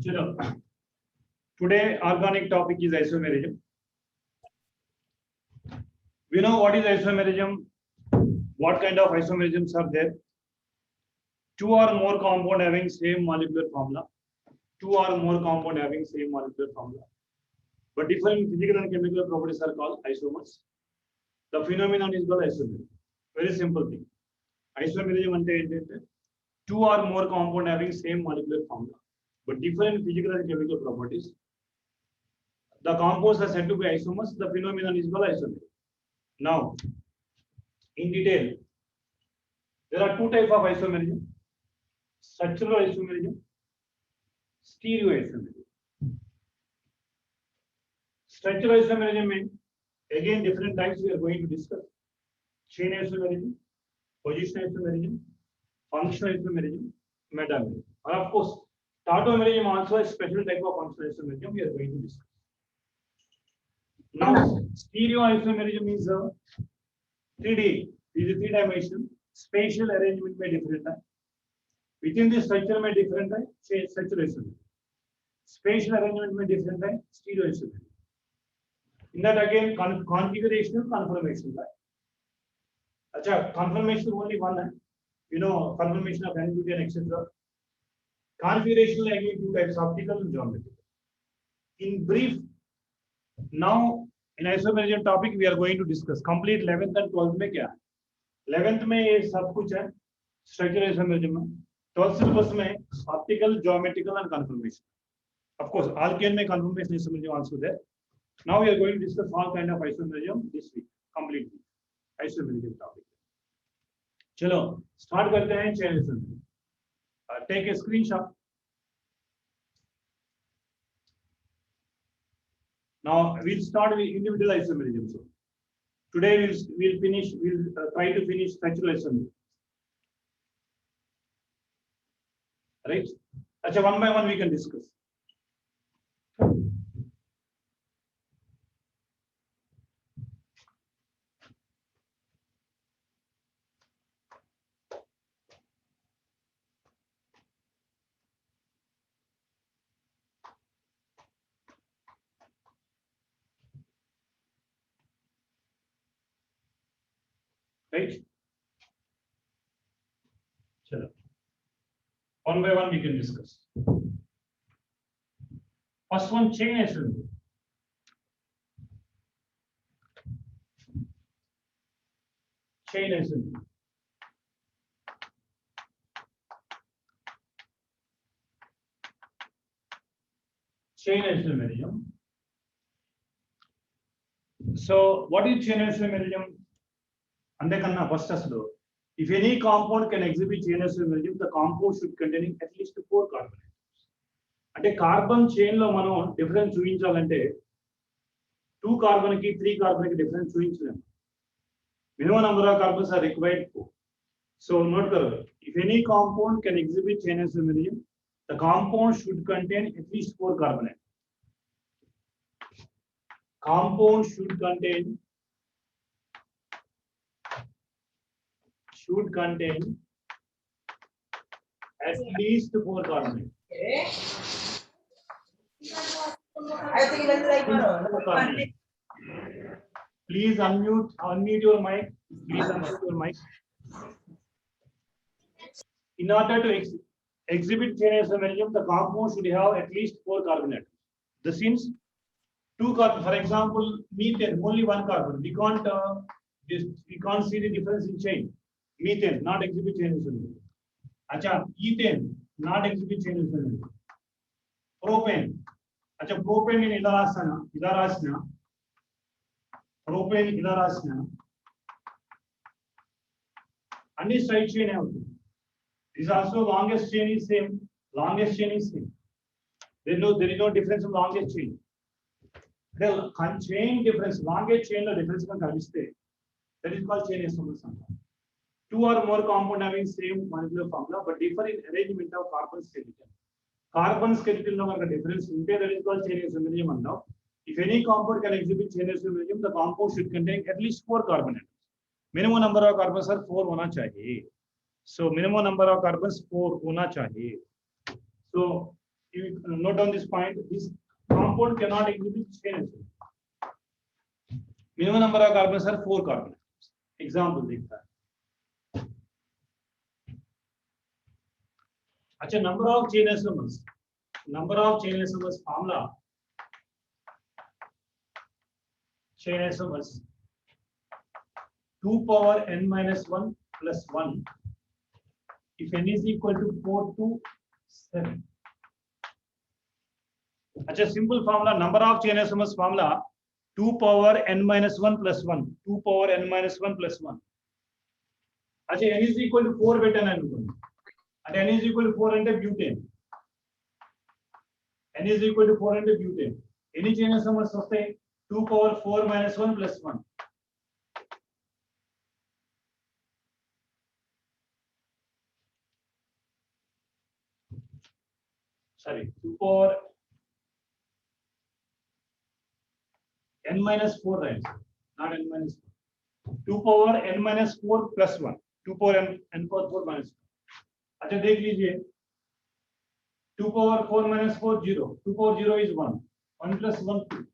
चलो, today organic topic is isomerism. We know what is isomerism. What kind of isomerisms are there? Two or more compound having same molecular formula. Two or more compound having same molecular formula, but different physical and chemical properties are called isomers. The phenomenon is called isomerism. Very simple thing. Isomerism ante entante two or more compound having same molecular formula, but different physical and chemical properties. The compounds are said to be isomers. The phenomenon is called isomerism. Now, in detail, there are two types of isomerism: structural isomerism, stereoisomerism. Structural isomerism means again different types we are going to discuss: chain isomerism, position isomerism, functional isomerism, metamerism, and of course, tautomerism also a special type of functional isomerism we are going to discuss. Now, stereoisomerism is a 3D, is a three-dimensional spatial arrangement by different type. Within the structure by different type, structural isomerism. Spatial arrangement by different type, stereoisomerism. In that again, configurational conformation type. Acha, conformation only one, you know, conformation of ambiguity and etc. Configuration again two types, optical and geometrical. In brief, now in isomerism topic we are going to discuss complete 11th and 12th में क्या है? 11th में ये सब कुछ है structural isomerism में, 12th syllabus में optical, geometrical and conformation. Of course, alkane में conformation isomerism also there. Now we are going to discuss all kind of isomerism this week, completely isomerism topic. चलो start करते हैं chain isomerism. Take a screenshot. Now we'll start with individual isomerism. So today we'll try to finish structural isomerism. Right? Achha, one by one we can discuss. Right? Chalo. One by one we can discuss. First one, chain isomerism. Chain isomerism. Chain isomerism. So what is chain isomerism? Andekanna first aslo. If any compound can exhibit chain isomerism, the compound should contain at least 4 carbon atoms. అంటే carbon chain లో మనం difference చూపించాలంటే 2 carbon కి 3 carbon కి difference చూపించలేము. Minimum number of carbons are required. So note కरो, if any compound can exhibit chain isomerism, the compound should contain at least 4 carbon atoms. Compound should contain at least 4 carbon atoms. Please unmute your mic. Please unmute your mic. In order to exhibit chain isomerism, the compound should have at least 4 carbon atoms. The since 2 carbon, for example, methane only 1 carbon. We can't see the difference in chain. Methane not exhibit chain isomerism. Acha, ethane not exhibit chain isomerism. Propane. Acha, propane in idarasana. Propane idarasana. And this side chain out. This also longest chain is same. Longest chain is same. There is no difference in longest chain. The chain difference, longest chain the difference can kaliste. That is called chain isomerism. 2 or more compound having same molecular formula but differ in arrangement of carbon skeleton. Carbon skeleton lo manaka difference unte, that is called chain isomerism antav. If any compound can exhibit chain isomerism, the compound should contain at least 4 carbon atoms. Minimum number of carbons are 4 hona chahiye. So minimum number of carbons 4 होना चाहिए. So you note down this point. This compound cannot exhibit chain action. Minimum number of carbons are 4 carbon. Example देखता है. अच्छा, number of chain isomers. Number of chain isomers formula. Chain isomers 2 power n minus 1 plus 1 if n is equal to 4 to 7. अच्छा, simple formula number of chain isomers formula 2 power n minus 1 plus 1 2 power n minus 1 plus 1. अच्छा, n is equal to 4 పెట్టాను అనుకోండి. అంటే n is equal to 4 అంటే butane. n is equal to 4 అంటే butane. ఎన్ని chain isomers వస్తాయి? 2 power 4 minus 1 plus 1. Sorry, 2 power n minus 4, right? Not n minus 4. 2 power n minus 4 plus 1. 2 power n power 4 minus 1. अच्छा देख लीजिए, 2 power 4 minus 4 0. 2 power 0 is 1. 1 plus 1 2.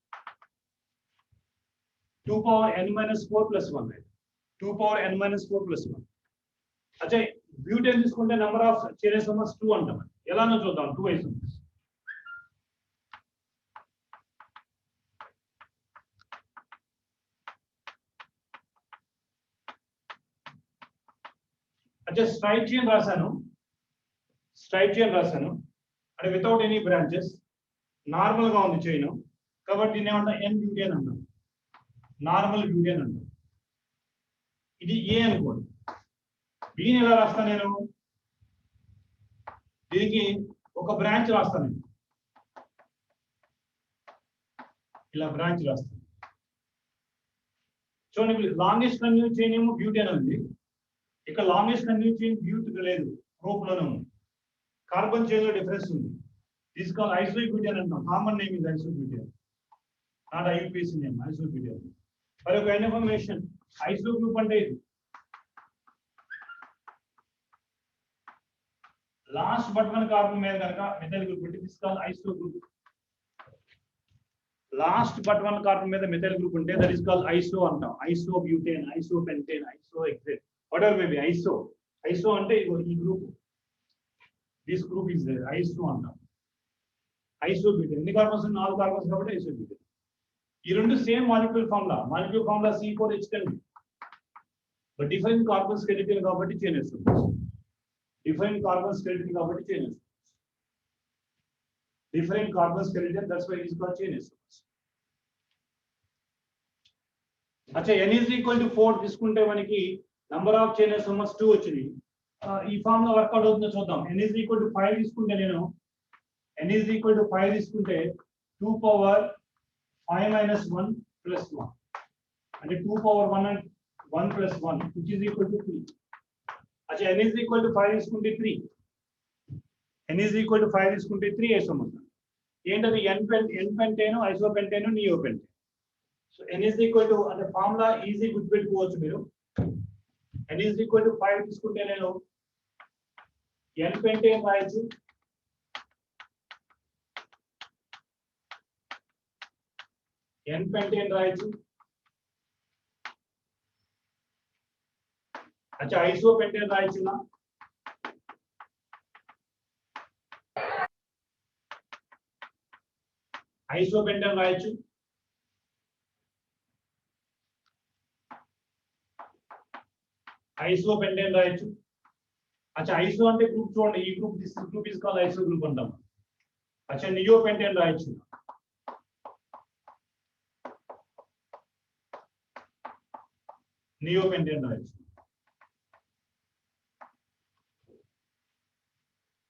2 power n minus 4 plus 1, right? 2 power n minus 4 plus 1. अच्छा, butane తీసుకుంటే number of chain isomers 2 అంటాం. ఎలానో చూద్దాం. 2 isomers. अच्छा, straight chain రాసాను. Straight chain రాసాను. అంటే without any branches. నార్మల్ గా ఉంది చైన్. కాబట్టి దీన్ని ఏమంటాం? n butane అంటాం. నార్మల్ బ్యూటేన్ అంటాం. ఇది ఏ అనుకోండి. బీని ఎలా రాస్తాను నేను? దీనికి ఒక బ్రాంచ్ రాస్తాను నేను. ఇలా బ్రాంచ్ రాస్తాను. చూడండి, లాంగెస్ట్ కన్యూ చైన్ ఏమో బ్యూటేన్ ఉంది. ఇక్కడ లాంగెస్ట్ కన్యూ చైన్ బ్యూట్ లేదు, ప్రోప్ లోనే ఉంది. కార్బన్ చైన్ లో డిఫరెన్స్ ఉంది. దిస్ కాల్ ఐసోబ్యూటేన్ అంటాం. Common name is isobutane, not IUPAC name, isobutane. మరి ఒక ఇన్ఫర్మేషన్, ఐసో గ్రూప్ అంటే ఇది. లాస్ట్ బట్ వన్ కార్బన్ మీద కనుక మిథైల్ గ్రూప్ ఉంటే this call iso group. Last but one carbon మీద మిథైల్ గ్రూప్ ఉంటే దట్ ఇస్ కాల్ ఐసో అంటాం. Iso butane, iso pentane, iso hexane, whatever may be. Iso, iso అంటే ఈ group, this group is there, iso అంటాం. Iso butane. ఎన్ని carbons? 4 carbons కాబట్టి iso butane. ఈ రెండు same molecule formula. Molecule formula C4H10, but different carbon skeleton కాబట్టి chain isomers. Different carbon skeleton కాబట్టి chain isomers. Different carbon skeleton, that's why it is called chain isomers. అచ్చా, n is equal to 4 తీసుకుంటే మనకి number of chain isomers 2 వచ్చింది. ఈ formula work out అవుతుందో చూద్దాం. n is equal to 5 తీసుకుంటే నేను n is equal to 5 తీసుకుంటే 2 power 5 minus 1 plus 1. అంటే 2 power 1 and 1 plus 1 which is equal to 3. अच्छा, n is equal to 5 తీసుకుంటే 3. n is equal to 5 తీసుకుంటే 3 isomers. ఏంటది? n pentane, isopentane, neopentane. So n is equal to, అంటే formula easy గుర్తుపెట్టుకోవచ్చు మీరు. n is equal to 5 తీసుకుంటే నేను n pentane రాయొచ్చు, n pentane రాయొచ్చు. अच्छा, isopentane రాయొచ్చు నా. isopentane రాయొచ్చు. isopentane రాయొచ్చు. अच्छा, ఐసో అంటే గ్రూప్ చూడండి, ఈ group, this group is called iso group అంటాం. अच्छा, నియోపెంటేన్ రాయొచ్చు. Neopentane writes.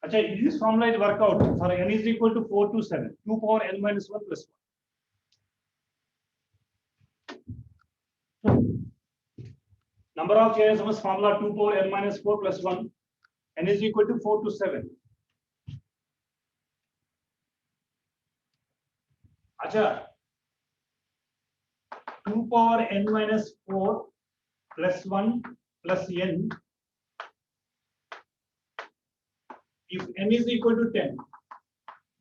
अच्छा, this formula is work out for n is equal to 4 to 7, 2 power n minus 1 plus 1. Number of chain isomers formula 2 power n minus 4 plus 1, n is equal to 4 to 7. अच्छा, 2 power n minus 4 plus 1 plus n if n is equal to 10,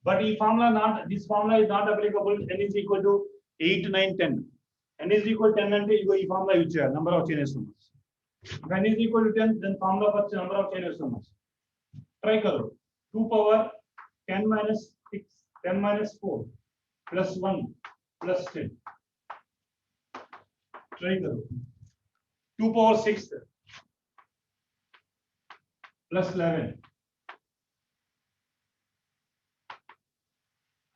but this formula is not applicable. N is equal to 8, 9, 10. N is equal to 10 ante igo ee formula use cheyali, number of chain numbers. If n is equal to 10, then formula for number of chain numbers. Try karo. 2 power 10 minus 6, 10 minus 4 plus 1 plus 10. Try karo. 2 power 6 plus 11.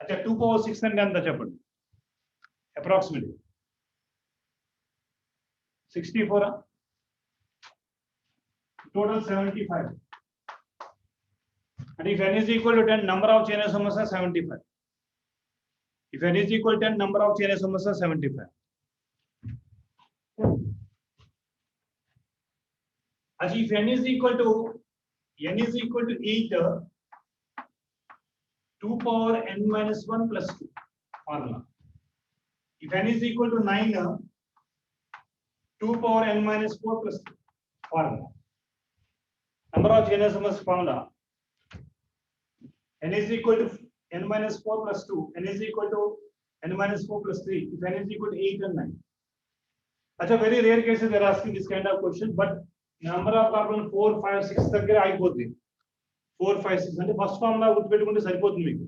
अच्छा 2 power 6 అంటే ఎంత చెప్పండి approximately 64 total 75 and if n is equal to 10 number of chain numbers are 75. If n is equal to 10 number of chain numbers are 75. as if n is equal to 8, 2 power n minus 1 plus 2 formula. If n is equal to 9, 2 power n minus 4 plus 2 formula. Number of chain numbers formula. N is equal to n minus 4 plus 2. N is equal to n minus 4 plus 3. If n is equal to 8 and 9. Achha, very rare cases they are asking this kind of question, but number of carbon 4, 5, 6 దగ్గర ఆగిపోతుంది. 4, 5, 6 అంటే first formula గుర్తుపెట్టుకుంటే సరిపోతుంది మీకు.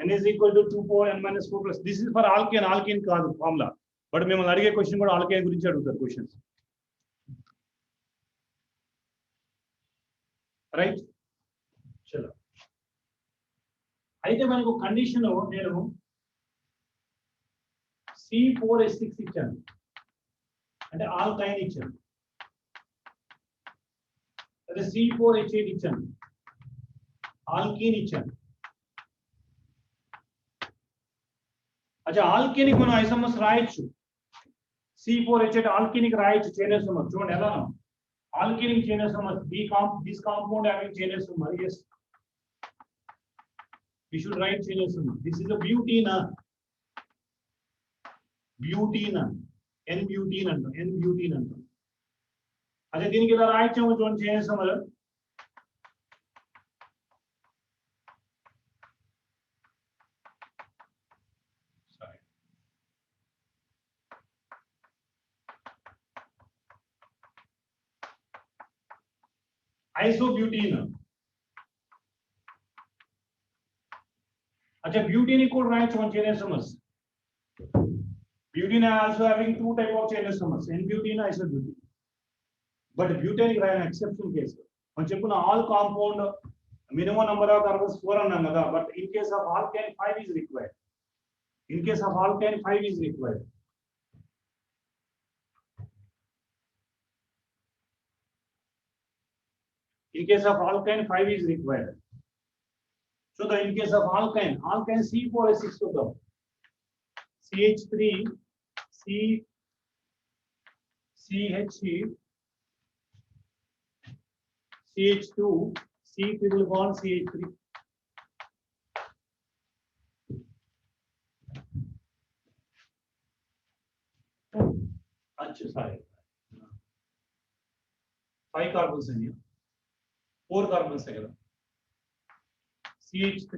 n is equal to 2 power n minus 4 plus. This is for alkane కాదు formula. But మిమ్మల్ని అడిగే question కూడా ఆల్కేన్ గురించి అడుగుతారు క్వశ్చన్స్. రైట్? చలో. అయితే మనకు కండిషన్ నేను C4H6 ఇచ్చాను. అంటే ఆల్కైన్ ఇచ్చాను. అదే C4H8 ఇచ్చాను. ఆల్కీన్ ఇచ్చాను. అచ్చా ఆల్కీన్ కి మనం ఐసోమర్స్ రాయొచ్చు. C4H8 ఆల్కీన్ కి రాయొచ్చు చైన్ ఐసోమర్. చూడండి ఎలానో. ఆల్కీన్ కి chain isomer this compound having chain isomer. Yes. We should write chain isomer. This is a butene. Butene. N-butene అంటాం. N-butene అంటాం. అదే దీనికి ఇలా రాయొచ్చాము చూడండి చైన్ ఐసోమర్. Isobutene. अच्छा butene को right one chain isomers. Butene also having two type of chain isomers, N-butene, isobutene. But butane is an exception case. మనం చెప్పుకున్న all compound minimum number of carbons 4 అన్నాం కదా, but in case of alkane 5 is required. In case of alkane 5 is required. In case of alkane 5 is required. So the in case of alkane C4H6 to go. CH3 CH3 CH2 C triple bond CH3. अच्छा sorry 5 carbons हैं ये 4 carbons है क्या CH3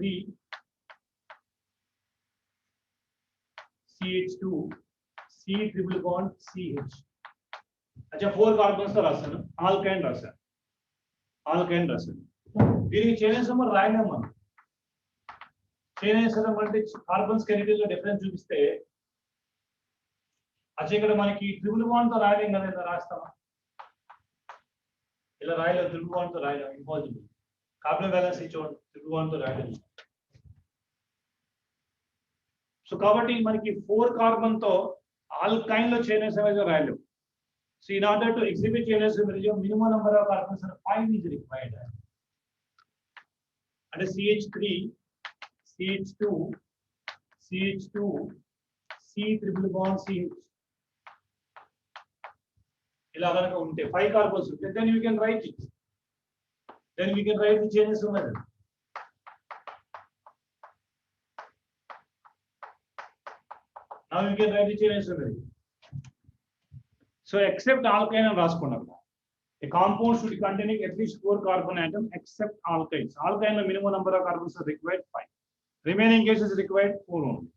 CH2 C triple bond CH. अच्छा 4 carbons तो रास्ता ना alkane रास्ता దీనికి చైన్ ఐసోమర్ రాయలేం మనం. చైన్ ఐసోమర్ అంటే కార్బన్స్ కెమికల్ డిఫరెన్స్ చూపిస్తే అచ్చా ఇక్కడ మనకి ట్రిపుల్ బాండ్ తో రాయలేం కదా, ఇలా రాస్తామా? ఇలా రాయలేం, ట్రిపుల్ బాండ్ తో రాయలేం, ఇంపాసిబుల్. కార్బన్ బ్యాలెన్స్ ఇచ్చేవాడు ట్రిపుల్ బాండ్ తో రాయలేం. సో కాబట్టి మనకి 4 కార్బన్ తో ఆల్కైన్ లో చైన్ ఐసోమర్ రాయలేం. So in order to exhibit chain isomerism, minimum number of carbons are 5 is required. And CH3, CH2, CH2, C triple bond CH. Ilaga unte 5 carbons. Then you can write it. Then we can write the chain isomerism. Now you can write the chain isomerism. So except alkane and రాసుకున్నాం. A compound should containing at least 4 carbon atoms except alkynes. Alkyne the minimum number of carbons are required 5. Remaining cases required 4 only.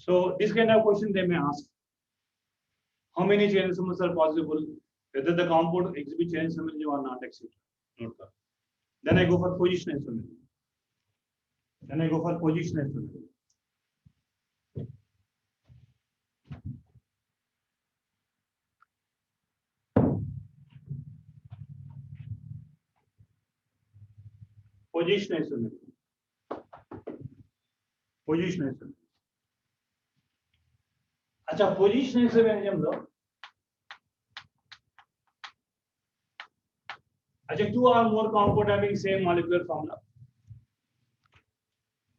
So this kind of question they may ask. How many chain isomers are possible? Whether the compound exhibit chain isomerism or not, etc. Note that. Then I go for position isomerism. Position isomerism. अच्छा position isomerism लो अच्छा 2 or more compound having same molecular formula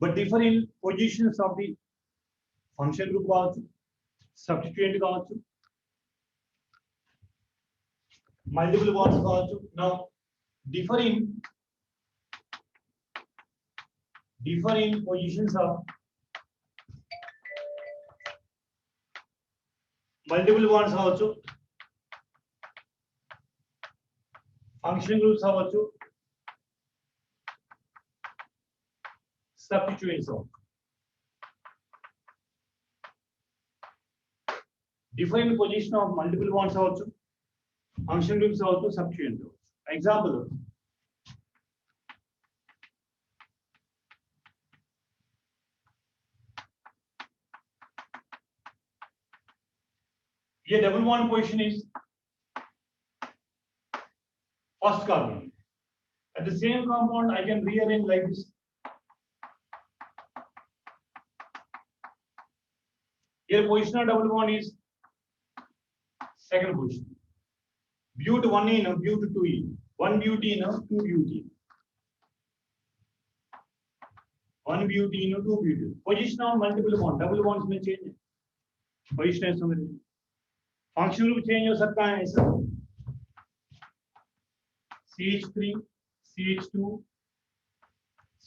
but differ in positions of the function group కావచ్చు substituent కావచ్చు multiple bonds కావచ్చు now differ in positions of multiple bonds కావచ్చు function groups కావచ్చు substituents different position of multiple bonds కావచ్చు function groups కావచ్చు substituents example ये double bond position is first carbon. At the same compound, I can rearrange like this. Here position of double bond is second position. Bute 1 in, bute 2 in, 1 butene, 2 butene. 1 butene, 2 butene. Position of multiple bond, double bonds में change. Position है समझ. Function group change हो सकता है ऐसा. CH3, CH2,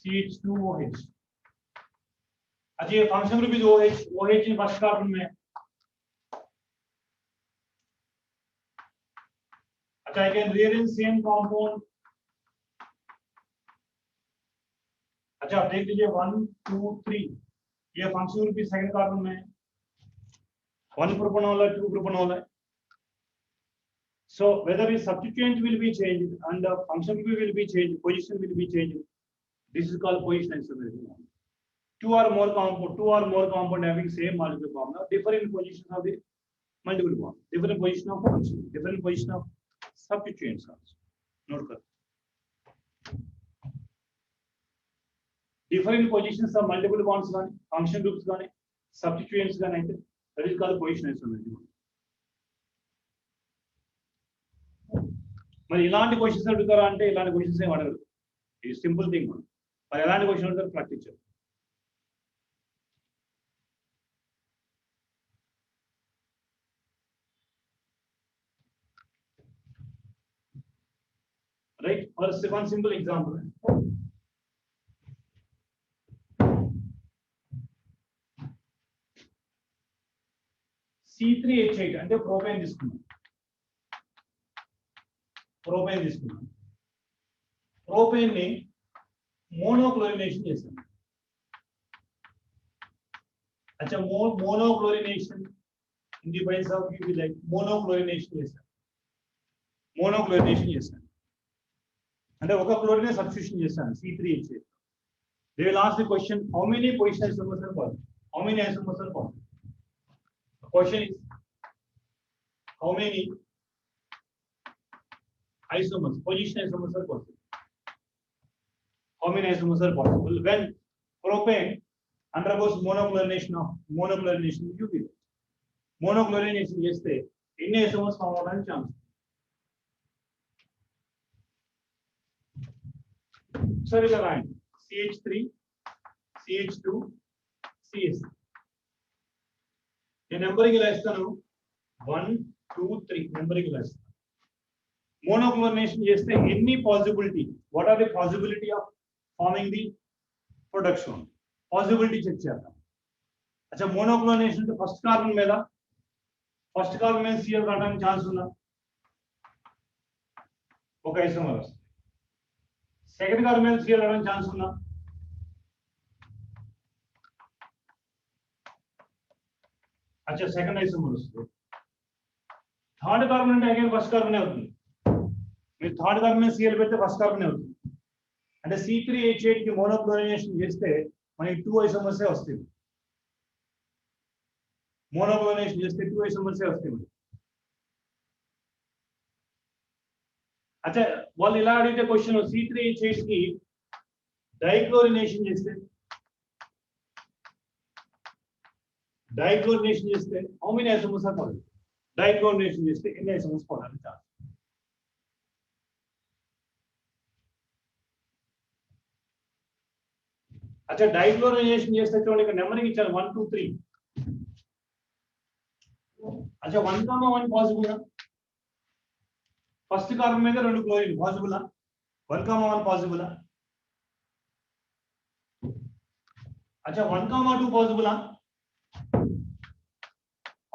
CH2, OH. अच्छा ये function group is OH, OH in first carbon में. अच्छा I can rearrange same compound. अच्छा आप देख लीजिए 1, 2, 3 ये function group is second carbon में. 1 प्रोपेनॉल है, 2 प्रोपेनॉल है. So whether the substituent will be changed and the function group will be changed, position will be changed. This is called position isomerism. Two or more compound having same molecular formula, different position of the multiple bond, different position of function, different position of substituents also. Note kar. Different positions of multiple bonds gaani, function groups gaani, substituents gaani, that is called position isomerism. మరి ఇలాంటి questions అడుగుతారా అంటే ఇలాంటి questions ఏం అడగరు. ఇది simple thing. మరి ఎలాంటి క్వశ్చన్ అడుగుతారు ప్రాక్టీస్ చేయండి. Right for one simple example C3H8 అంటే ప్రోపేన్ తీసుకున్నాం. ప్రోపేన్ ని మోనోక్లోరినేషన్ చేసాం. अच्छा monochlorination in the price of you like monochlorination చేసాం. అంటే ఒక క్లోరిన్ సబ్స్టిట్యూషన్ చేశాను C3H8. They will ask the question how many position isomers are possible. How many isomers are possible. Question is how many isomers, position isomers are possible. How many isomers are possible when propane undergoes monochlorination? You will monochlorination చేస్తే ఎన్ని isomers form అవడానికి chance? సరే ఇలా రాయండి. CH3, CH2, CS. నేను numbering ఇలా ఇస్తాను 1, 2, 3 numbering ఇలా ఇస్తాను. Monochlorination చేస్తే ఎన్ని possibility, what are the possibility of forming the production, possibility check చేద్దాం. అచ్చా మోనోక్లోరినేషన్ అంటే ఫస్ట్ కార్బన్ మీద Cl రావడానికి ఛాన్స్ ఉందా? ఒక ఐసోమర్ వస్తుంది. సెకండ్ కార్బన్ మీద Cl రావడానికి ఛాన్స్ ఉందా? అచ్చా సెకండ్ ఐసోమర్ వస్తుంది. థర్డ్ కార్బన్ అంటే అగైన్ ఫస్ట్ కార్బన్ అవుతుంది. మీరు థర్డ్ కార్బన్ మీద Cl పెడితే ఫస్ట్ కార్బన్ అవుతుంది. అంటే C3H8 కి మోనోక్లోరినేషన్ చేస్తే మనకి 2 ఐసోమర్సే వస్తుంది. మోనోక్లోరినేషన్ చేస్తే 2 ఐసోమర్సే వస్తుంది. అచ్చా వాళ్ళు ఇలా అడిగితే క్వశ్చన్ C3H8 కి డైక్లోరినేషన్ చేస్తే how many isomers are formed? Dichlorination చేస్తే ఎన్ని ఐసోమర్స్ ఫార్మ్ అవుతాయి? అచ్చా డైక్లోరినేషన్ చేస్తే చూడండి ఇక్కడ నెంబరింగ్ ఇచ్చారు 1 2 3. అచ్చా 1,1 పాసిబుల్. ఫస్ట్ కార్బన్ మీద 2 క్లోరిన్ పాసిబుల్. 1,1 పాసిబుల్. అచ్చా 1,2 పాసిబుల్.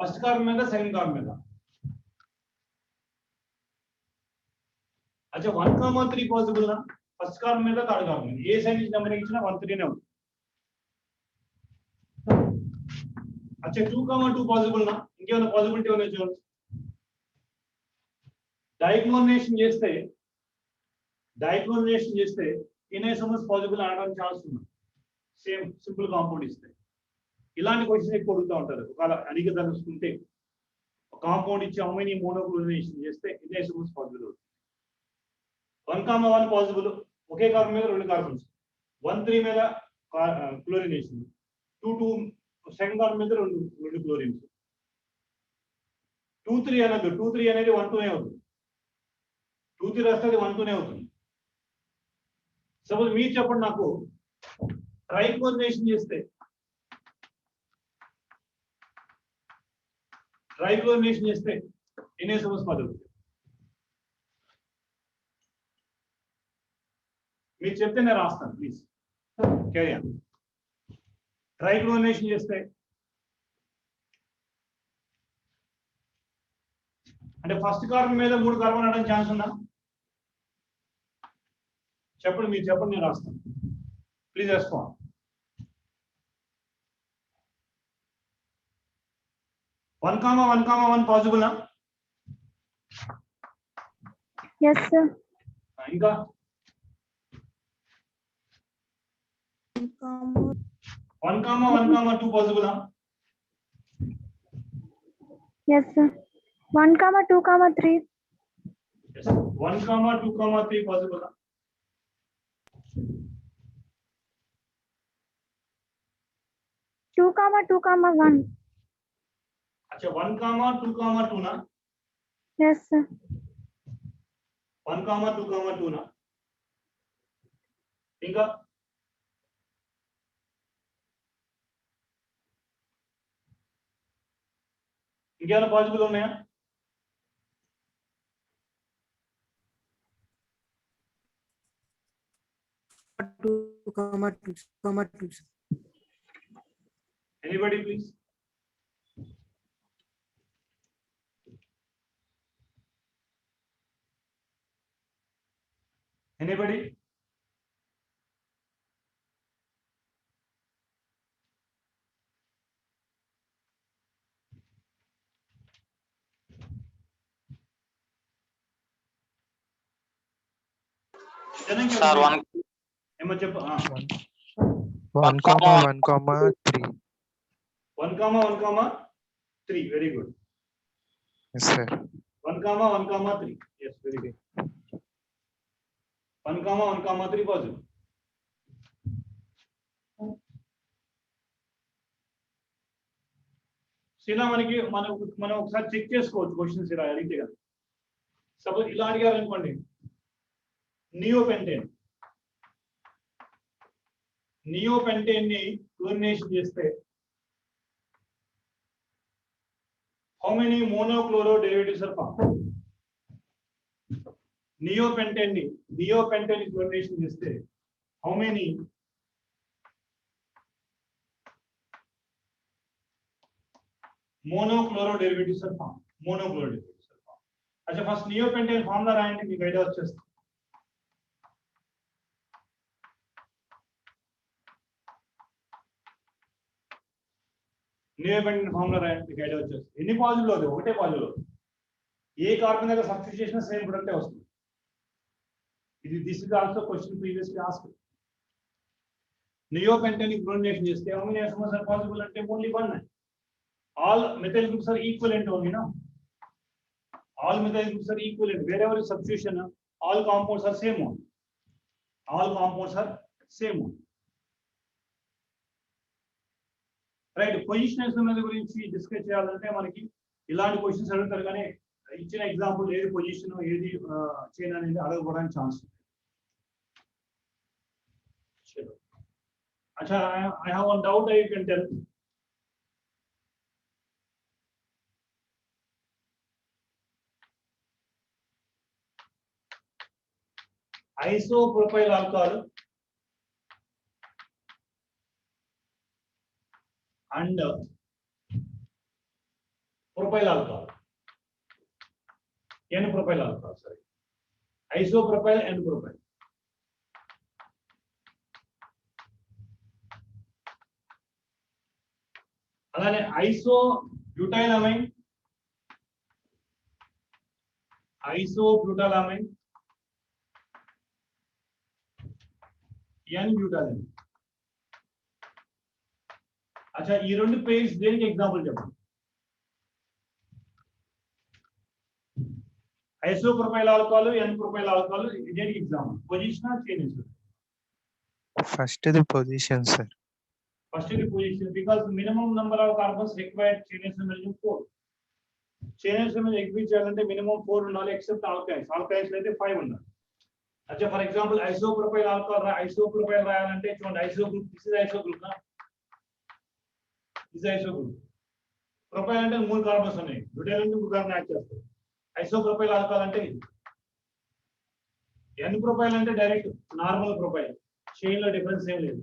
ఫస్ట్ కార్బన్ మీద సెకండ్ కార్బన్ మీద. అచ్చా 1,3 పాసిబుల్. ఫస్ట్ కార్బన్ మీద థర్డ్ కార్బన్ మీద. ఏ సైడ్ నుంచి నెంబరింగ్ ఇచ్చినా 1 3 నే ఉంది. అచ్చా 2,2 పాసిబుల్ నా? ఇంకేమైనా పాసిబిలిటీ ఉన్నాయి చూడండి. డైక్లోరినేషన్ చేస్తే ఎన్ని ఐసోమర్స్ పాసిబుల్ అనడానికి ఛాన్స్ ఉంది. సేమ్ సింపుల్ కాంపౌండ్ ఇస్తే ఇలాంటి క్వశ్చన్ ఎక్కువ అడుగుతూ ఉంటారు. ఒకవేళ అడిగి తెలుసుకుంటే కాంపౌండ్ ఇచ్చి హౌ మెనీ మోనోక్లోరినేషన్ చేస్తే ఎన్ని ఐసోమర్స్ పాసిబుల్ అవుతుంది. 1,1 పాసిబుల్. ఒకే కార్బన్ మీద 2 కార్బన్స్. 1,3 మీద క్లోరినేషన్. 2 సెకండ్ కార్బన్ మీద 2 క్లోరిన్స్. 2,3 అనదు. 2,3 అనేది 1,2 అవుతుంది. 2,3 రాస్తే అది 1,2 అవుతుంది. సపోజ్ మీరు చెప్పండి నాకు ట్రైక్లోరినేషన్ చేస్తే ఎన్ని ఐసోమర్స్ పాసిబుల్? మీరు చెప్తే నేను రాస్తాను ప్లీజ్. Carry on. ట్రైక్లోరినేషన్ చేస్తే అంటే ఫస్ట్ కార్బన్ మీద 3 కార్బన్ అవడానికి ఛాన్స్ ఉందా? చెప్పండి, మీరు చెప్పండి, నేను రాస్తాను. Please respond. One comma 1 possible. Yes, sir. ఇంకా 1,2 పాసిబుల్. Yes, sir. 1, 2, 3. 1,2, 3 పాసిబుల్. 2, 1. అచ్చా 1,2, 2 నా? Yes, sir. 1,2, 2 నా? ఇంకా ఇంకేమైనా పాసిబుల్ ఉన్నాయా? Anybody please? Anybody? Sir, 1, ఏమో చెప్పు. 1,1,3. 1,1,3. Very good. Yes, sir. 1,1,3. Yes, very good. 1,1,3 positive. ఇలా మనం ఒకసారి చెక్ చేసుకోవచ్చు క్వశ్చన్స్ ఇలా అడిగితే కదా. సపోజ్ ఇలా అడిగారు అనుకోండి, నియోపెంటేన్ ని క్లోరినేషన్ చేస్తే how many monochloro derivatives are formed? Neopentane ని క్లోరినేషన్ చేస్తే how many monochloro derivatives are formed. अच्छा फर्स्ट निయోపెంటేన్ ఫార్ములా రాయండి మీకు ఐడియా వచ్చేస్తుంది. నియోపెంటేన్ ఫార్ములా రాయండి మీకు ఐడియా వచ్చేస్తుంది. ఎన్ని పాజిటివ్ అవుతాయి? ఒకటే పాజిటివ్. ఏ కార్బన్ దగ్గర సబ్స్టిట్యూట్ చేసినా సేమ్ ప్రొడక్టే వస్తుంది. ఇది this is also question previously asked. Neopentane bromination చేస్తే how many isomers are possible అంటే only one. All methyl groups are equivalent only, no? All methyl groups are equivalent. Wherever is substitution, all compounds are same one. All compounds are same one. Right? Position isomer గురించి discuss చేయాలంటే మనకి ఇలాంటి questions అడుగుతారు కానీ ఇచ్చిన example ఏది position ఏది chain అనేది అడగడానికి ఛాన్స్ ఉంది. अच्छा I have one doubt that you can tell. Isopropyl alcohol and propyl alcohol. N-propyl alcohol, sorry. Isopropyl and propyl. అలానే ఐసోబ్యూటైలమైన్ ఎన్ బ్యూటాలైన్. అచ్చా ఈ రెండు పేర్స్ దేనికి ఎగ్జాంపుల్ చెప్పండి. ఐసోప్రొపైల్ ఆల్కహాల్ ఎన్ ప్రొపైల్ ఆల్కహాల్ దేనికి example? Position chain. First the position sir. First is the position because minimum number of carbons required chain isomerism 4. Chain isomerism exhibit చేయాలంటే minimum 4 ఉండాలి except alkynes. Alkynes అయితే 5 ఉండాలి. అచ్చా for example isopropyl alcohol isopropyl రాయాలంటే చూడండి ఐసో group this is ఐసో group నా this ఐసో group. Propyl అంటే 3 carbons ఉన్నాయి. బ్యూటైల్ అంటే 3 కార్బన్ యాడ్ చేస్తారు. ఐసోప్రొపైల్ ఆల్కహాల్ అంటే ఎన్ ప్రొపైల్ అంటే డైరెక్ట్ నార్మల్ ప్రొపైల్. చైన్ లో డిఫరెన్స్ ఏం లేదు.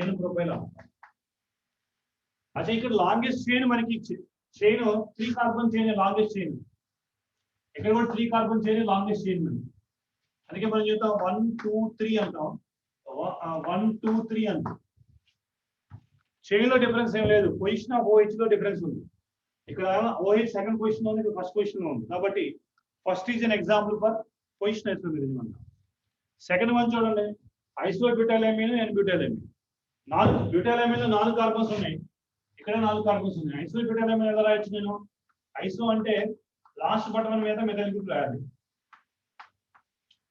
N propyl alcohol. అచ్చా ఇక్కడ లాంగెస్ట్ చైన్ మనకి chain 3 carbon chain longest chain. ఇక్కడ కూడా 3 కార్బన్ చైన్ లాంగెస్ట్ చైన్ మనకి. అందుకే మనం చెప్తాం 1 2 3 అంటాం. 1 2 3 అంటాం. చైన్ లో డిఫరెన్స్ ఏం లేదు. పొజిషన్ ఆఫ్ OH లో డిఫరెన్స్ ఉంది. ఇక్కడ OH సెకండ్ పొజిషన్ లో ఉంది, ఇక్కడ ఫస్ట్ పొజిషన్ లో ఉంది. కాబట్టి first is an example for position isomerism అంటాం. సెకండ్ వన్ చూడండి ఐసోబ్యూటైలమైన్ అండ్ బ్యూటైలమైన్. 4 బ్యూటైలమైన్ లో 4 కార్బన్స్ ఉన్నాయి. ఇక్కడ 4 కార్బన్స్ ఉన్నాయి. ఐసోబ్యూటైలమైన్ ఎలా రాయొచ్చు నేను? ఐసో అంటే లాస్ట్ బటన్ మీద మెథైల్ గ్రూప్ రాయాలి.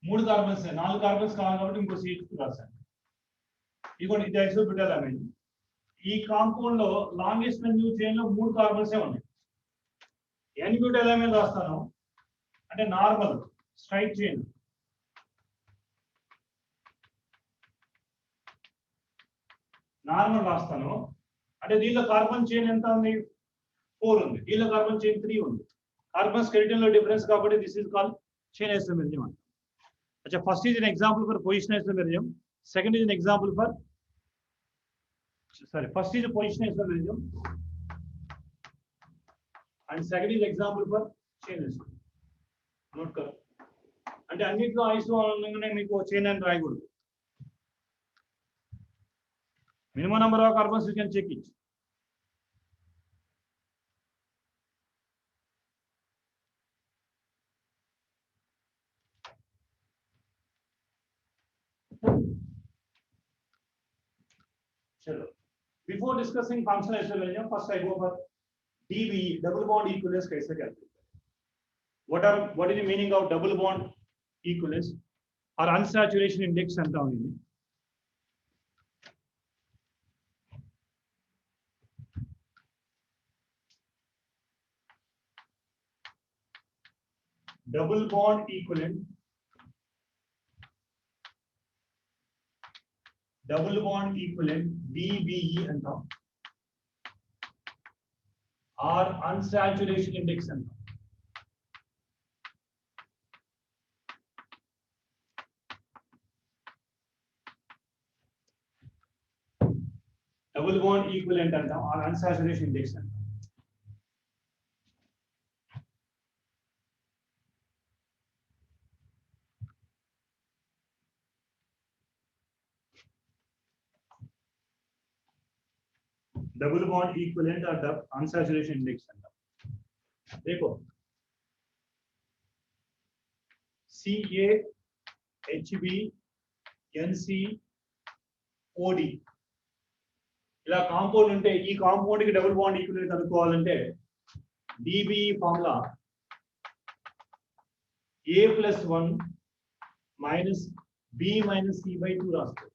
3 కార్బన్స్ 4 కార్బన్స్ కావాలి కాబట్టి ఇంకో CH2 రాశాను. ఇదిగోండి ఇది ఐసోబ్యూటైలమైన్. ఈ కాంపౌండ్ లో లాంగెస్ట్ న్యూ చైన్ లో 3 కార్బన్సే ఉన్నాయి. ఎన్ బ్యూటైలమైన్ రాస్తాను అంటే నార్మల్ స్ట్రైట్ చైన్. నార్మల్ రాస్తాను అంటే దీనిలో కార్బన్ చైన్ ఎంత ఉంది? 4 ఉంది. దీనిలో కార్బన్ చైన్ 3 ఉంది. కార్బన్ స్కెలిటన్ లో డిఫరెన్స్ కాబట్టి this is called chain isomerism అంట. అచ్చా first is an example for position isomerism. Second is an example for first is position isomerism and second is example for chain isomerism. Note కర్ అంటే అన్నిట్లో ఐసో అనగానే మీకు chain అని రాయకూడదు. Minimum number of carbons you can check it. Chalo. Before discussing functional isomerism, first I go for DBE, double bond equivalence kaise calculate. What is the meaning of double bond equivalence or unsaturation index anta undi? Double bond equivalent DBE అంటాం or unsaturation index అంటాం. Double bond equivalent అంటాం or unsaturation index అంటాం. Double bond equivalent और unsaturation index अंटा देखो CaHbNcOD ఇలా compound ఉంటే ఈ కాంపౌండ్ కి డబుల్ బాండ్ ఈక్వివలెంట్ కనుక్కోవాలంటే DBE formula A+1 minus B minus C by 2 రాస్తారు.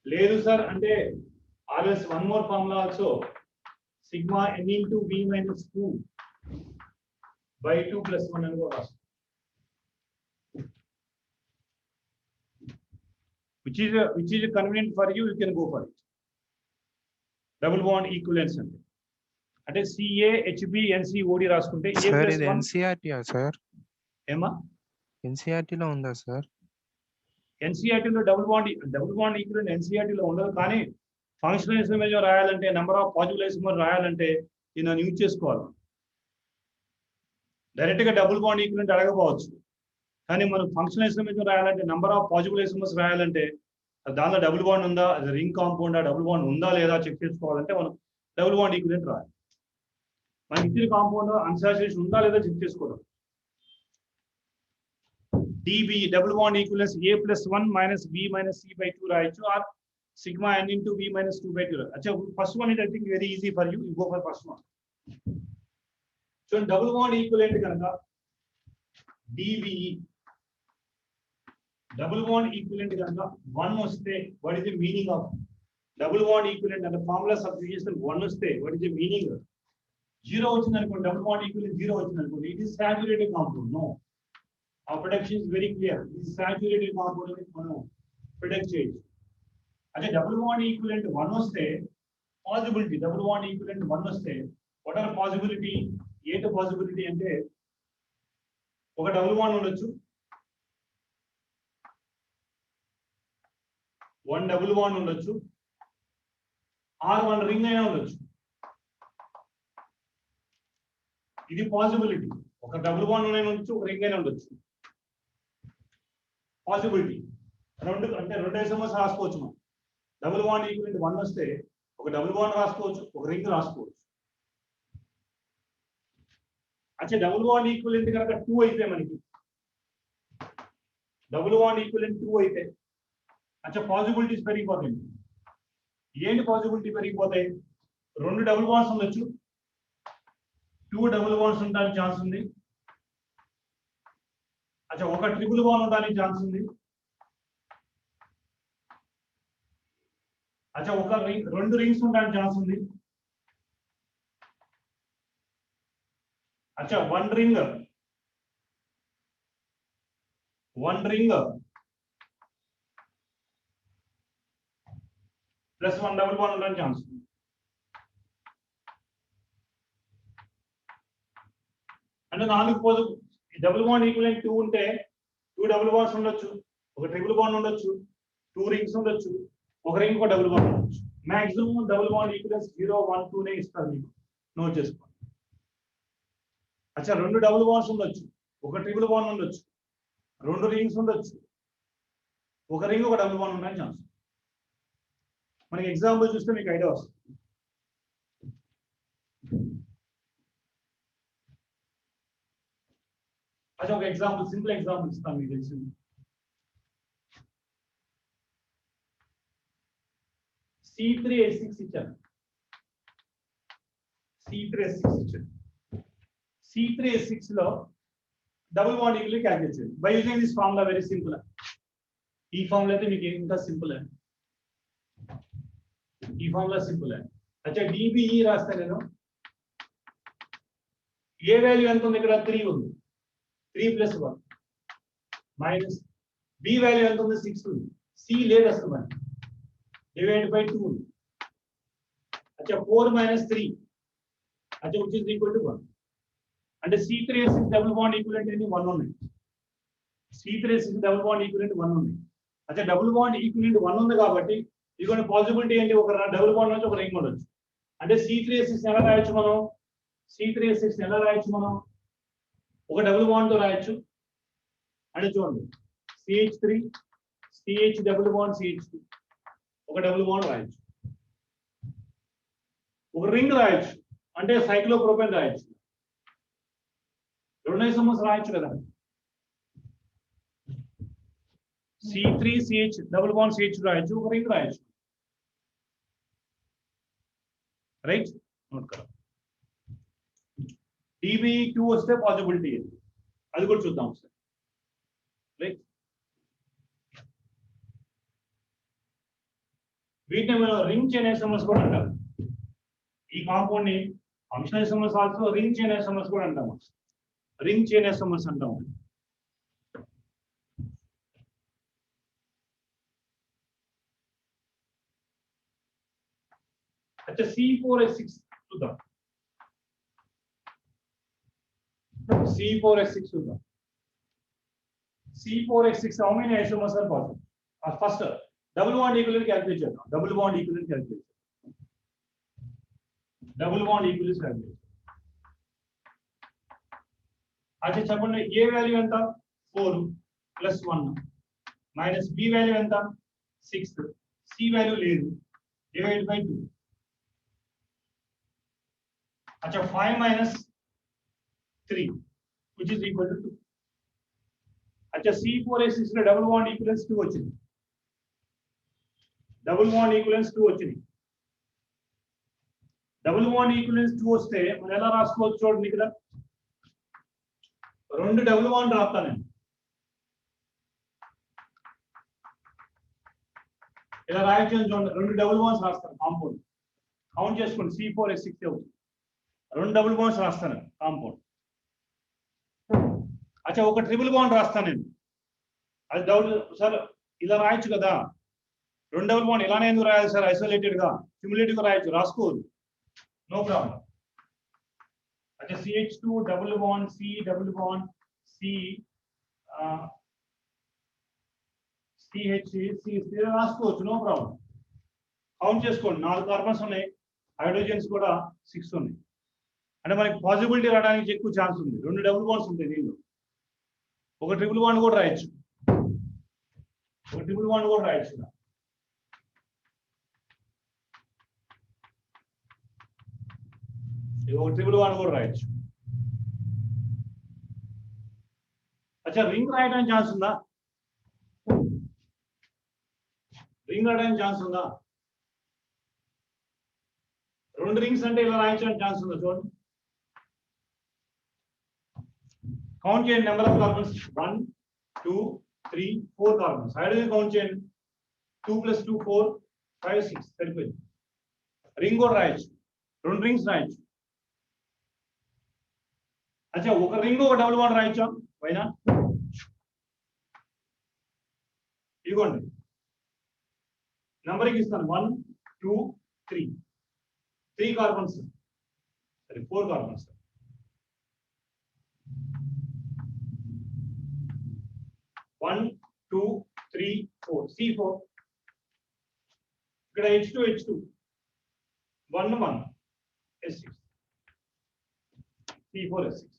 లేదు సార్ అంటే always one more formula also sigma n into B minus 2 by 2 plus 1 అని కూడా రాస్తారు. which is convenient for you, you can go for it. Double bond equivalence అంటే CaHbNcOD రాసుకుంటే sir ఇది NCERT sir ఏమా ఎన్సిఆర్టీ లో ఉందా సార్? NCERT లో డబుల్ బాండ్ ఈక్వివలెంట్ NCERT లో ఉండదు, కానీ ఫంక్షనల్ ఐసోమర్ రాయాలంటే నెంబర్ ఆఫ్ పాజిటివ్ ఐసోమర్ రాయాలంటే దీన్ని యూజ్ చేసుకోవాలి. డైరెక్ట్ గా డబుల్ బాండ్ ఈక్వివలెంట్ అడగకపోవచ్చు, కానీ మనం ఫంక్షనల్ ఐసోమర్ రాయాలంటే నెంబర్ ఆఫ్ పాజిటివ్ ఐసోమర్స్ రాయాలంటే దానిలో డబుల్ బాండ్ ఉందా, రింగ్ కాంపౌండ్ డబుల్ బాండ్ ఉందా లేదా చెక్ చేసుకోవాలంటే మనం డబుల్ బాండ్ ఈక్వివలెంట్ రాయాలి. మనకి ఇచ్చిన కాంపౌండ్ అన్సాచురేషన్ ఉందా లేదా చెక్ చేసుకోవడం. DB double bond equivalence A+1 minus B minus C by 2 రాయొచ్చు, or sigma n into B minus 2 by 2. అచ్చా first one it I think very easy for you go for first one. So double bond equivalent కనుక DBE double bond equivalent కనుక 1 వస్తే what is the meaning of double bond equivalent అంటే formula substitution 1 వస్తే what is the meaning. 0 వచ్చింది అనుకోండి, double bond equivalent 0 వచ్చింది అనుకోండి, it is saturated compound. No, our prediction is very clear. This is saturated compound అని మనం predict చేయొచ్చు. అంటే డబుల్ బాండ్ ఈక్వివలెంట్ 1 వస్తే పాసిబిలిటీ డబుల్ బాండ్ ఈక్వివలెంట్ 1 వస్తే వాట్ ఆర్ పాసిబిలిటీ, ఏంటి పాసిబిలిటీ అంటే ఒక డబుల్ బాండ్ ఉండొచ్చు, 1 డబుల్ బాండ్ ఉండొచ్చు, ఆర్ 1 రింగ్ అయినా ఉండొచ్చు. ఇది పాసిబిలిటీ. ఒక డబుల్ బాండ్ అయినా ఉండొచ్చు, ఒక రింగ్ అయినా ఉండొచ్చు. పాసిబిలిటీ రెండు అంటే రెండు ఐసోమర్స్ రాసుకోవచ్చు. మనం డబుల్ బాండ్ ఈక్వివలెంట్ 1 వస్తే ఒక డబుల్ బాండ్ రాసుకోవచ్చు, ఒక రింగ్ రాసుకోవచ్చు. అంటే డబుల్ బాండ్ ఈక్వివలెంట్ కనుక 2 అయితే మనకి డబుల్ బాండ్ ఈక్వివలెంట్ 2 అయితే అంటే పాసిబిలిటీస్ పెరిగిపోతాయి. ఏంటి పాసిబిలిటీ పెరిగిపోతాయి? 2 డబుల్ బాండ్స్ ఉండొచ్చు, 2 డబుల్ బాండ్స్ ఉండడానికి ఛాన్స్ ఉంది. అచ్చా ఒక ట్రిపుల్ బాండ్ ఉండడానికి ఛాన్స్ ఉంది. అచ్చా ఒక రింగ్ 2 రింగ్స్ ఉండడానికి ఛాన్స్ ఉంది. అచ్చా 1 రింగ్ ప్లస్ 1 డబుల్ బాండ్ ఉండడానికి ఛాన్స్ ఉంది. అంటే 4 పాసిబుల్. డబుల్ బాండ్ ఈక్వివలెంట్ 2 ఉంటే 2 డబుల్ బాండ్స్ ఉండొచ్చు, ఒక ట్రిపుల్ బాండ్ ఉండొచ్చు, 2 రింగ్స్ ఉండొచ్చు, ఒక రింగ్ ఒక డబుల్ బాండ్ ఉండొచ్చు. మాక్సిమం డబుల్ బాండ్ ఈక్వివలెన్స్ 0, 1, 2 నే ఇస్తారు మీకు, నోట్ చేసుకోండి. అచ్చా 2 డబుల్ బాండ్స్ ఉండొచ్చు, ఒక ట్రిపుల్ బాండ్ ఉండొచ్చు, 2 రింగ్స్ ఉండొచ్చు, ఒక రింగ్ ఒక డబుల్ బాండ్ ఉండడానికి ఛాన్స్. మనకి ఎగ్జాంపుల్ చూస్తే మీకు ఐడియా వస్తుంది. అచ్చా ఒక ఎగ్జాంపుల్, సింపుల్ ఎగ్జాంపుల్ ఇస్తాను మీకు తెలిసింది. C3H6 ఇచ్చాను, C3H6 ఇచ్చాను. C3H6 లో డబుల్ బాండ్ ఈక్వివలెంట్ క్యాల్కులేట్ చేయండి by using this formula. Very simple. ఈ ఫార్ములా అయితే మీకు ఇంకా సింపుల్ అండి. ఈ ఫార్ములా సింపుల్ అండి. అచ్చా DBE రాస్తే నేను ఏ వాల్యూ ఎంత ఉంది? ఇక్కడ 3 ఉంది, 3 + 1 మైనస్ B వాల్యూ ఎంత ఉంది? 6 ఉంది. C లేదు అసలు మనకి, డివైడ్ బై 2 ఉంది. అచ్చా 4 - 3 అచ్చా which is equal to 1. అంటే C3H6 డబుల్ బాండ్ ఈక్వివలెంట్ ఎన్ని? 1 ఉన్నాయి. C3H6 డబుల్ బాండ్ ఈక్వివలెంట్ 1 ఉంది. అచ్చా డబుల్ బాండ్ ఈక్వివలెంట్ 1 ఉంది కాబట్టి ఇదిగోండి పాసిబిలిటీ ఏంటి? ఒక డబుల్ బాండ్ నుంచి ఒక రింగ్ ఉండొచ్చు. అంటే C3H6 ఎలా రాయొచ్చు మనం? C3H6 ఎలా రాయొచ్చు మనం? ఒక డబుల్ బాండ్ తో రాయొచ్చు. అంటే చూడండి CH3 CH double bond CH2 ఒక డబుల్ బాండ్ రాయొచ్చు. ఒక రింగ్ రాయొచ్చు అంటే సైక్లోప్రోపేన్ రాయొచ్చు. రెండు ఐసోమర్స్ రాయొచ్చు కదా. C3CH డబుల్ బాండ్ CH రాయొచ్చు, ఒక రింగ్ రాయొచ్చు. రైట్, నోట్ కదా. DB2 వస్తే పాసిబిలిటీ అది కూడా చూద్దాం సార్. రైట్, వీటిని మనం రింగ్ చైన్ ఐసోమర్స్ కూడా అంటారు. ఈ కాంపౌండ్ ని functional isomers also ring chain isomers కూడా అంటాము. రింగ్ చైన్ ఐసోమర్స్ అంటాము. अच्छा C4H6 చూద్దాం. C4H6 చూద్దాం. C4H6 how many isomers are possible? First double bond equivalent calculate చేద్దాం. double bond equivalent calculate. double bond equivalent calculate. अच्छा చెప్పండి, A వాల్యూ ఎంత? 4 + 1 మైనస్ B వాల్యూ ఎంత? 6. C వాల్యూ లేదు, డివైడ్ బై 2. अच्छा 5 - 3 which is equal to 2. अच्छा C4H6 లో double bond equivalence 2 వచ్చింది. డబుల్ బాండ్ ఈక్వివలెన్స్ 2 వచ్చింది. డబుల్ బాండ్ ఈక్వివలెన్స్ 2 వస్తే మనం ఎలా రాసుకోవచ్చు చూడండి. ఇక్కడ రెండు డబుల్ బాండ్ రాస్తాను నేను. ఇలా రాయొచ్చు చూడండి, రెండు డబుల్ బాండ్స్ రాస్తాను కాంపౌండ్. కౌంట్ చేసుకోండి, C4H6 అవుతుంది. రెండు డబుల్ బాండ్స్ రాస్తాను కాంపౌండ్. అచ్చా ఒక ట్రిపుల్ బాండ్ రాస్తాను నేను. అది డబుల్ సార్ ఇలా రాయొచ్చు కదా. రెండు డబుల్ బాండ్ ఇలానే ఎందుకు రాయాలి సార్? ఐసోలేటెడ్ గా క్యుములేటివ్ గా రాయొచ్చు, రాసుకోరు, నో ప్రాబ్లం. అచ్చా CH2 double bond C double bond C CH C రాసుకోవచ్చు, నో ప్రాబ్లం. కౌంట్ చేసుకోండి, 4 కార్బన్స్ ఉన్నాయి, హైడ్రోజన్స్ కూడా 6 ఉన్నాయి. అంటే మనకి పాసిబిలిటీ రావడానికి ఎక్కువ ఛాన్స్ ఉంది. రెండు డబుల్ బాండ్స్ ఉంటాయి దీనిలో. ఒక ట్రిపుల్ బాండ్ కూడా రాయొచ్చు, ఒక ట్రిపుల్ బాండ్ కూడా రాయొచ్చు. ఒక ట్రిపుల్ బాండ్ కూడా రాయొచ్చు. అచ్చా రింగ్ రాయడానికి ఛాన్స్ ఉందా? రింగ్ రాయడానికి ఛాన్స్ ఉందా? రెండు రింగ్స్ అంటే ఇలా రాయించడానికి ఛాన్స్ ఉందా? చూడండి, కౌంట్ చేయండి number of carbons. 1 2 3 4 carbons. Hydrogen count చేయండి, 2 + 2 4 5 6 సరిపోయింది. రింగ్ కూడా రాయొచ్చు, రెండు రింగ్స్ రాయొచ్చు. అచ్చా ఒక రింగ్ ఒక డబుల్ బాండ్ రాయొచ్చా? పైన ఇదిగోండి, నంబరింగ్ ఇస్తాను. 1 2 3 3 కార్బన్స్, సరే 4 కార్బన్స్. 1 2 3 4 C4. ఇక్కడ H2 1 1 S6 C4H6.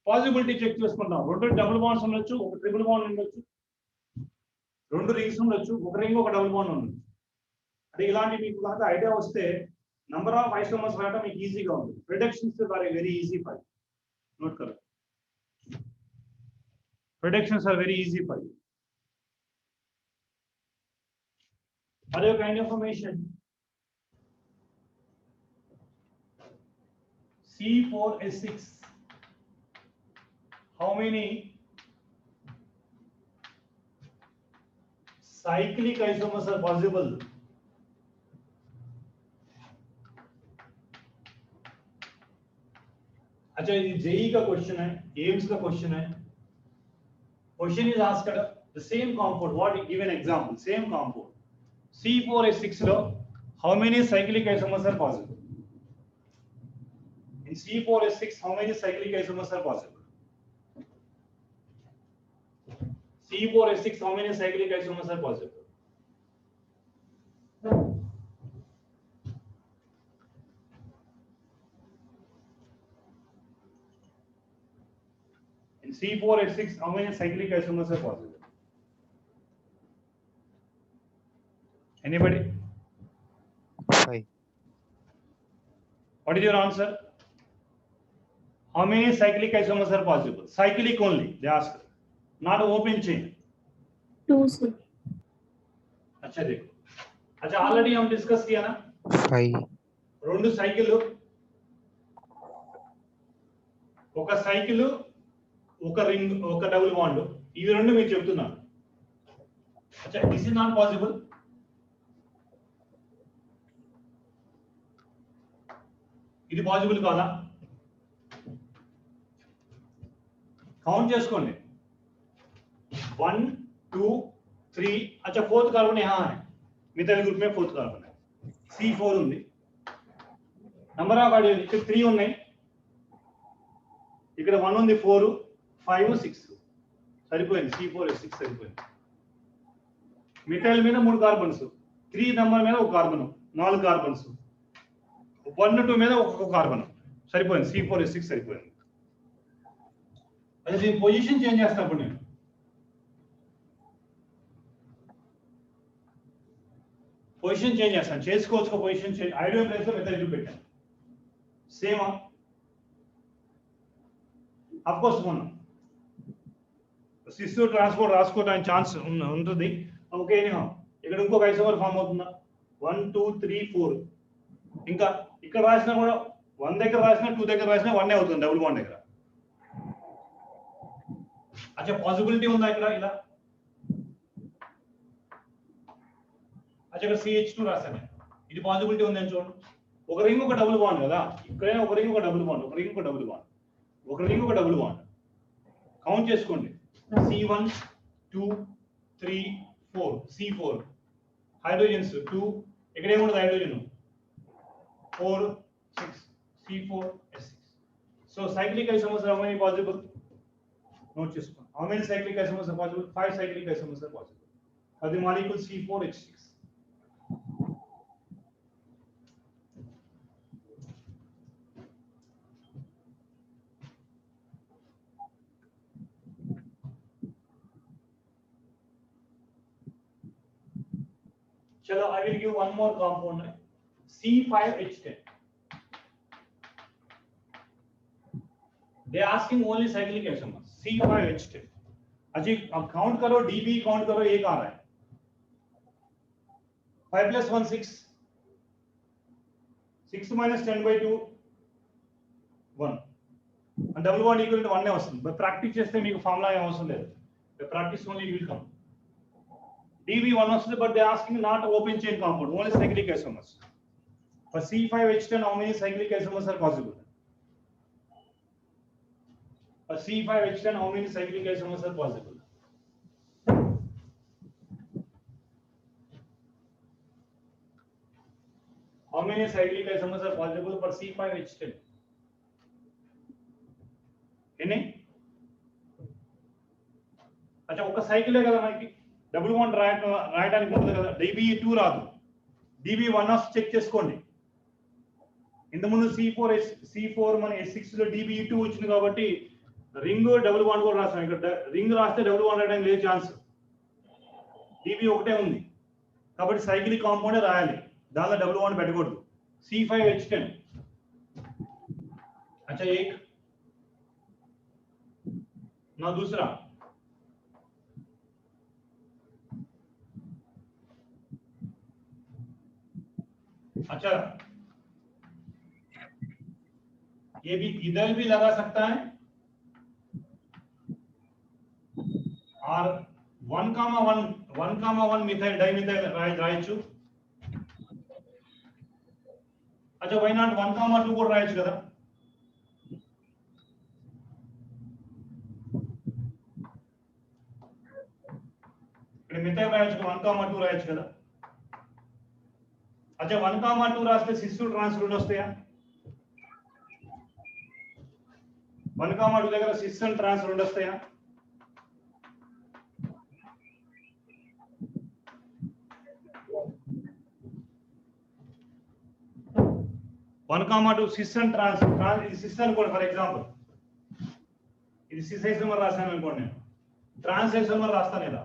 Possibility check చేసుకుంటాం. రెండు డబుల్ బాండ్స్ ఉండొచ్చు, ఒక ట్రిపుల్ బాండ్ ఉండొచ్చు, రెండు రింగ్స్ ఉండొచ్చు, ఒక రింగ్ ఒక డబుల్ బాండ్ ఉండొచ్చు. అంటే ఇలాంటి మీకు కనుక ఐడియా వస్తే నంబర్ ఆఫ్ ఐసోమర్స్ రాయడం మీకు ఈజీగా ఉంటుంది. Predictions are very easy for you. Note correct. Predictions are very easy for you. Other kind of information. C4H6. How many cyclic isomers are possible? अच्छा ये जेई का क्वेश्चन है, AIIMS का question है. Question is asked the same compound. What? Give an example. Same compound. C4H6 lo how many cyclic isomers are possible? In C4H6 how many cyclic isomers are possible? C4H6 how many cyclic isomers are possible? In C4H6 how many cyclic isomers are possible? Anybody? 5. What is your answer? How many cyclic isomers are possible? Cyclic only, they ask. Not open chain. 2, sir. अच्छा देखो, अच्छा already हम discuss किया ना 5. రెండు cycle, ఒక cycle, ఒక ring, ఒక డబుల్ బాండ్, ఇవి రెండు మీకు చెప్తున్నాను. అచ్చా దిస్ ఇస్ నాట్ పాసిబుల్. ఇది పాసిబుల్ కాదా? కౌంట్ చేసుకోండి. 1 2 3. अच्छा फोर्थ कार्बन यहाँ है, मिथाइल ग्रुप में फोर्थ कार्बन है, C4 ఉంది. నంబర్ ఆఫ్ ఆడియన్స్ ఇక్కడ 3 ఉన్నాయి, ఇక్కడ 1 ఉంది, 4 5 6 సరిపోయింది. C4H6 సరిపోయింది. మిథైల్ మీద 3 కార్బన్స్, 3 నంబర్ మీద ఒక కార్బన్, 4 కార్బన్స్, 1 2 మీద ఒక కార్బన్ సరిపోయింది. C4H6 సరిపోయింది. అదే దీని పొజిషన్ చేంజ్ చేస్తున్నప్పుడు నేను పొజిషన్ చేంజ్ చేస్తాను, చేసుకోవచ్చు. పొజిషన్ చేంజ్ ఐడియల్ ప్లేస్ లో మిథైల్ గ్రూప్ పెట్టాను. సేమ్ అఫ్ కోర్స్ మనం సిస్ ట్రాన్స్పోర్ట్ రాసుకోవడానికి ఛాన్స్ ఉంటుంది. ఓకే, ఇక్కడ ఇంకొక ఐసోమర్ ఫామ్ అవుతుందా? 1 2 3 4. ఇంకా ఇక్కడ రాసినా కూడా 1 దగ్గర రాసినా 2 దగ్గర రాసినా 1 అవుతుంది డబుల్ బాండ్ దగ్గర. అచ్చా పాసిబిలిటీ ఉందా ఇక్కడ ఇలా? అచ్చా ఇక్కడ CH2 రాశాను, ఇది పాసిబిలిటీ ఉందని చూడండి. ఒక రింగ్ ఒక డబుల్ బాండ్ కదా, ఇక్కడైనా ఒక రింగ్ ఒక డబుల్ బాండ్, ఒక రింగ్ ఒక డబుల్ బాండ్, ఒక రింగ్ ఒక డబుల్ బాండ్. కౌంట్ చేసుకోండి. C1 2 3 4 C4. హైడ్రోజన్స్ 2, ఇక్కడ ఏముంటుంది hydrogen 4 6 C4H6. So cyclic isomers how many possible? Note చేసుకోండి. How many cyclic isomers are possible? 5 cyclic isomers are possible for the molecule C4H6. Chalo, I will give one more compound, C5H10. They are asking only cyclic isomers, C5H10. अच्छा अब count करो, DB count करो, एक आ रहा है 5 plus 1 6, 6 minus 10 by 2 1, and double bond equal to 1 ने वస్తుంది. But practice చేస్తే మీకు ఫార్ములా ఏం అవసరం లేదు. The practice only will come. DB 1 వస్తుంది, but they are asking not open chain compound, only cyclic isomers. For C5H10 how many cyclic isomers are possible? For C5H10 how many cyclic isomers are possible? How many cyclic isomers are possible for C5H10? ఎన్ని? అచ్చా ఒక సైకిలే కదా మనకి, double bond రాయడానికి ఉంటుంది కదా, DB2 రాదు, DB1 check చేసుకోండి. ఇంతకుముందు C4 మన H6 లో DB2 వచ్చింది కాబట్టి రింగ్ డబుల్ బాండ్ కూడా రాస్తాం. ఇక్కడ రింగ్ రాస్తే డబుల్ బాండ్ రాయడానికి లేదు ఛాన్స్, DB ఒకటే ఉంది కాబట్టి సైక్లిక్ కాంపౌండే రాయాలి, దానిలో డబుల్ బాండ్ పెట్టకూడదు. C5H10. अच्छा एक ना दूसरा, अच्छा ये भी इधर भी लगा सकता है, और 1,1 मिथाइल डाइमिथाइल రాయొచ్చు. अच्छा వై నాట్ 1,2 కూడా రాయొచ్చు కదా. ఇక్కడ మిథైల్ రాయొచ్చు, 1,2 రాయొచ్చు కదా. अच्छा 1,2 రాస్తే సిస్టు ట్రాన్స్ఫర్ వస్తాయా? 1,2 దగ్గర సిస్టమ్ ట్రాన్స్ఫర్ వస్తాయా? One comma two system trans system को फॉर एग्जांपल ఇది సిస్ ఐసోమర్ రాశాను అనుకోండి, నేను ట్రాన్స్ ఐసోమర్ రాస్తాను ఇలా.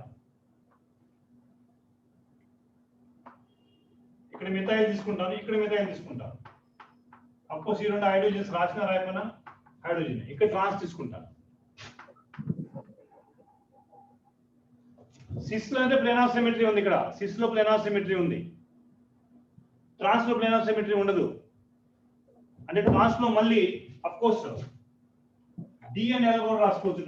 ఇక్కడ మిథైల్ తీసుకుంటాను, ఇక్కడ మిథైల్ తీసుకుంటాను. Of course, ఈ రెండు హైడ్రోజన్స్ రాసిన రాయమన్నా హైడ్రోజన్ ఇక్కడ ట్రాన్స్ తీసుకుంటాను. సిస్ లో అంటే ప్లేన్ ఆఫ్ సిమెట్రీ ఉంది, ఇక్కడ సిస్ లో ప్లేన్ ఆఫ్ సిమెట్రీ ఉంది, ట్రాన్స్ లో ప్లేన్ ఆఫ్ సిమెట్రీ ఉండదు. అంటే ట్రాన్స్ లో మళ్ళీ అఫ్ కోర్స్ డిఎన్ఎల్ కూడా రాసుకోవచ్చు.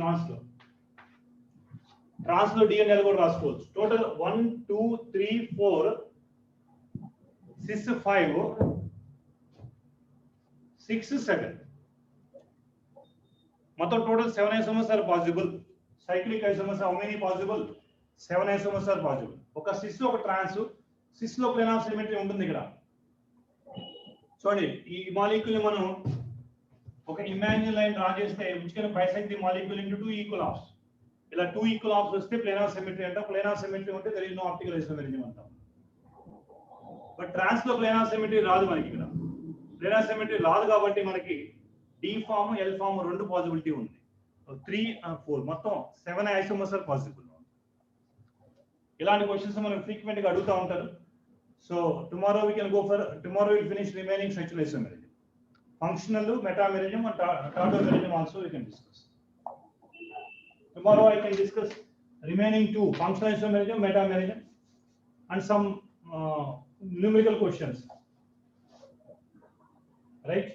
ట్రాన్స్ లో డిఎన్ఎల్ కూడా రాసుకోవచ్చు. టోటల్ 1 2 3 4 సిస్ 5 6 7 మొత్తం total 7 isomers are possible. Cyclic isomers how many possible? 7 isomers are possible. ఒక సిస్ ఒక ట్రాన్స్, సిస్ లో ప్లేన్ ఆఫ్ సిమెట్రీ ఉంటుంది ఇక్కడ. చూడండి ఈ మాలిక్యూల్ మనం ఒక ఇమాజినరీ లైన్ డ్రా చేస్తే which can bisect the molecule into two equal halves. ఇలా 2 ఈక్వల్ హాఫ్స్ వస్తే ప్లేన్ ఆఫ్ సిమెట్రీ అంటాం. ప్లేన్ ఆఫ్ సిమెట్రీ ఉంటే there is no optical isomerism అంటాం. బట్ ట్రాన్స్ లో ప్లేన్ ఆఫ్ సిమెట్రీ రాదు మనకి. ఇక్కడ ప్లేన్ ఆఫ్ సిమెట్రీ రాదు కాబట్టి మనకి డి ఫార్మ్ ఎల్ ఫార్మ్ రెండు పాసిబిలిటీ ఉంది. 3 and 4 మొత్తం 7 ఐసోమర్స్ ఆర్ పాసిబుల్. ఇలాంటి క్వశ్చన్స్ మనం ఫ్రీక్వెంట్ గా అడుగుతా ఉంటారు. So tomorrow will finish remaining structural isomerism, functional, metamerism and tautomerism also we can discuss. Tomorrow I can discuss remaining two, functional isomerism, metamerism, and some numerical questions, right?